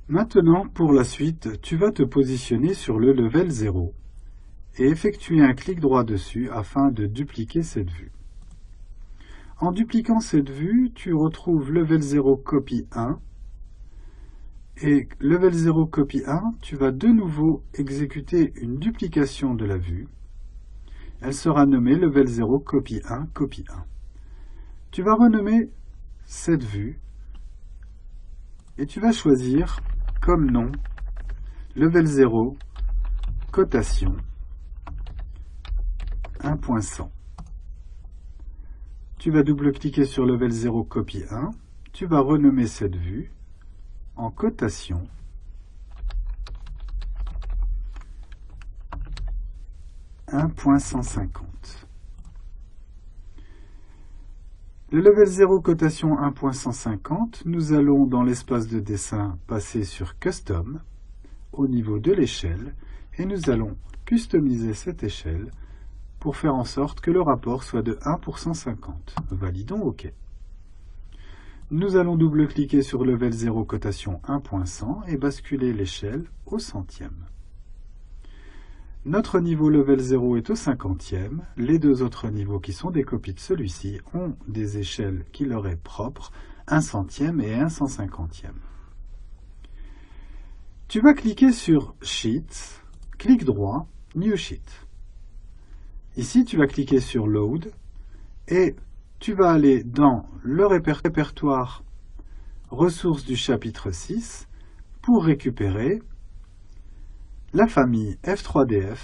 Maintenant, pour la suite, tu vas te positionner sur le level 0 et effectuer un clic droit dessus afin de dupliquer cette vue. En dupliquant cette vue, tu retrouves level 0 copy 1 et level 0 copy 1, tu vas de nouveau exécuter une duplication de la vue. Elle sera nommée level 0 copy 1 copy 1. Tu vas renommer cette vue et tu vas choisir comme nom level 0 cotation 1.100. Tu vas double-cliquer sur level 0 copy 1, tu vas renommer cette vue en cotation 1.150. Le level 0 cotation 1.150, nous allons dans l'espace de dessin passer sur Custom au niveau de l'échelle et nous allons customiser cette échelle pour faire en sorte que le rapport soit de 1 pour 150. Validons OK. Nous allons double-cliquer sur level 0 cotation 1.100 et basculer l'échelle au centième. Notre niveau level 0 est au 50e. Les deux autres niveaux qui sont des copies de celui-ci ont des échelles qui leur est propre, 1 centième et 1 150e. Tu vas cliquer sur Sheet, clic droit, New Sheet. Ici, tu vas cliquer sur Load et tu vas aller dans le répertoire ressources du chapitre 6 pour récupérer la famille F3DF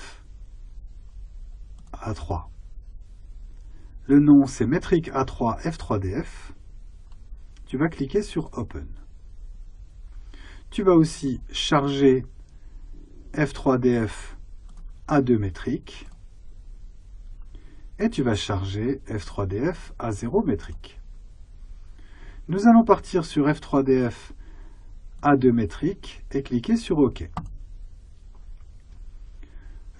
A3. Le nom c'est métrique A3 F3DF. Tu vas cliquer sur Open. Tu vas aussi charger F3DF A2 métrique et tu vas charger F3DF A0 métrique. Nous allons partir sur F3DF A2 métrique et cliquer sur OK.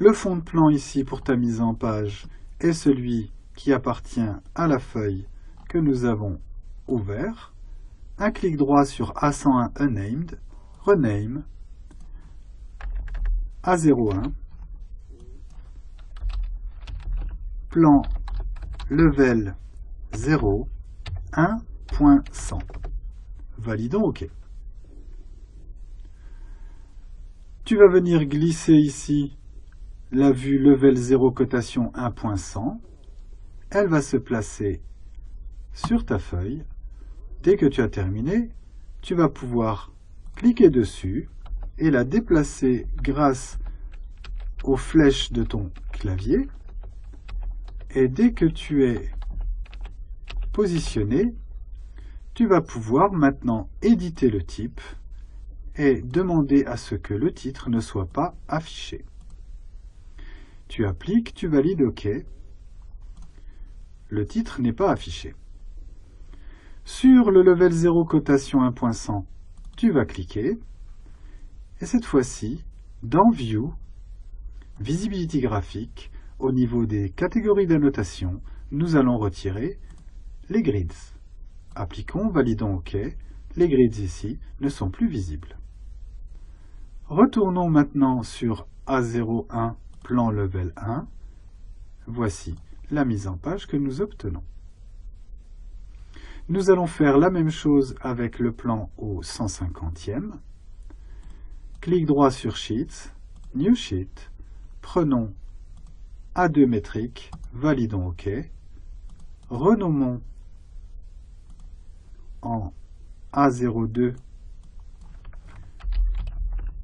Le fond de plan ici pour ta mise en page est celui qui appartient à la feuille que nous avons ouvert. Un clic droit sur A101 Unnamed, Rename, A01, plan level 0, 1.100. Validons OK. Tu vas venir glisser ici la vue level 0 cotation 1.100, elle va se placer sur ta feuille. Dès que tu as terminé, tu vas pouvoir cliquer dessus et la déplacer grâce aux flèches de ton clavier. Et dès que tu es positionné, tu vas pouvoir maintenant éditer le type et demander à ce que le titre ne soit pas affiché. Tu appliques, tu valides OK. Le titre n'est pas affiché. Sur le level 0 cotation 1.100, tu vas cliquer. Et cette fois-ci, dans View, Visibility graphique, au niveau des catégories d'annotation, nous allons retirer les grids. Appliquons, validons OK. Les grids ici ne sont plus visibles. Retournons maintenant sur A01 plan level 1. Voici la mise en page que nous obtenons. Nous allons faire la même chose avec le plan au 150e. Clic droit sur Sheet, New Sheet, prenons A2 métrique, validons OK, renommons en A02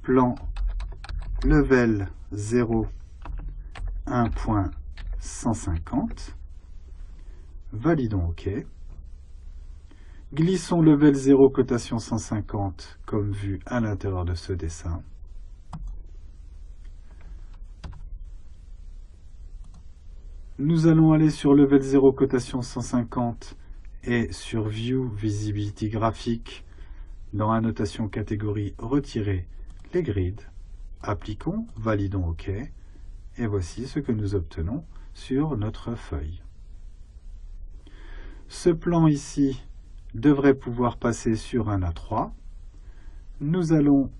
plan level 0 1.150, validons OK. Glissons level 0 cotation 150 comme vu à l'intérieur de ce dessin. Nous allons aller sur level 0 cotation 150 et sur View Visibility graphique dans annotation catégorie retirer les grids. Appliquons, validons OK. Et voici ce que nous obtenons sur notre feuille. Ce plan ici devrait pouvoir passer sur un A3. Nous allons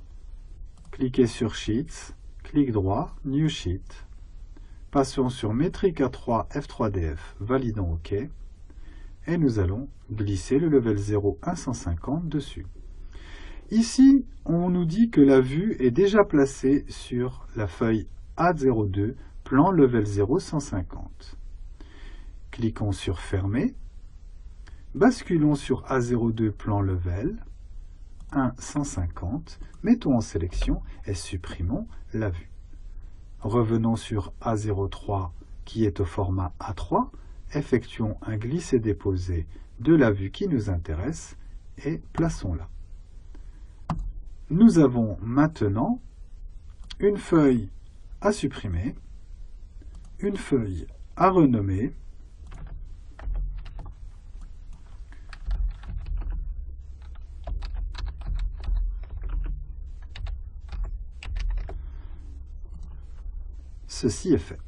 cliquer sur Sheets, clic droit, New Sheet. Passons sur Métrique A3 F3DF, validons OK. Et nous allons glisser le level 0 à 150 dessus. Ici, on nous dit que la vue est déjà placée sur la feuille A02, plan level 0 150. Cliquons sur Fermer. Basculons sur A02, plan level 1 150. Mettons en sélection et supprimons la vue. Revenons sur A03 qui est au format A3. Effectuons un glisser-déposer de la vue qui nous intéresse et plaçons-la. Nous avons maintenant une feuille à supprimer, une feuille à renommer, ceci est fait.